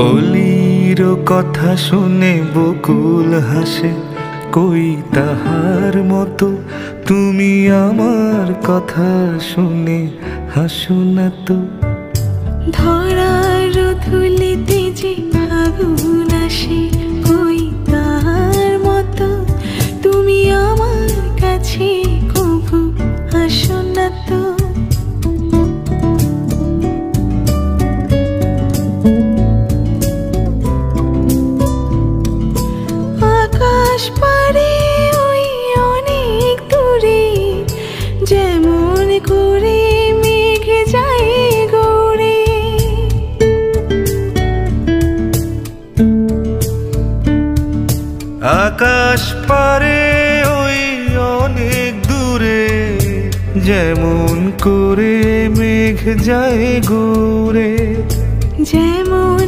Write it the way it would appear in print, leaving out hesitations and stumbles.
অলির কথা শুনে বকুল হাসে, কই তাহার মতো তুমি আমার কথা শুনে হাসো না তো। ধরার ধুলিতে যে আগুন আসে, কই তাহার মতো তুমি আমার কাছে কভু আসো না তো। আকাশ পারে ওই অনেক দূরে, যেমন করে মেঘ যায় গৌরে। আকাশ পারে ওই অনেক দূরে, যেমন করে মেঘ যায় গোরে। যেমন